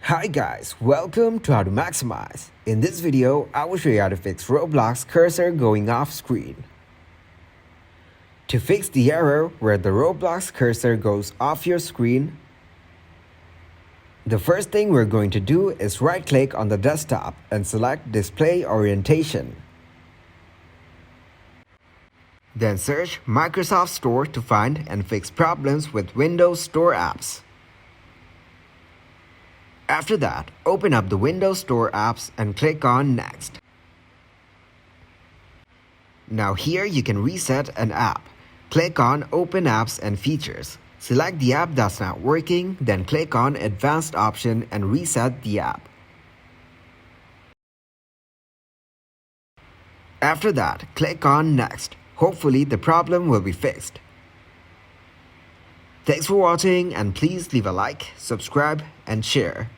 Hi guys, welcome to How to Maximize. In this video, I will show you how to fix Roblox cursor going off screen. To fix the error where the Roblox cursor goes off your screen, the first thing we're going to do is right-click on the desktop and select Display Orientation. Then search Microsoft Store to find and fix problems with Windows Store apps. After that, open up the Windows Store apps and click on Next. Now here you can reset an app. Click on Open Apps and Features. Select the app that's not working, then click on Advanced option and reset the app. After that, click on Next. Hopefully the problem will be fixed. Thanks for watching and please leave a like, subscribe and share.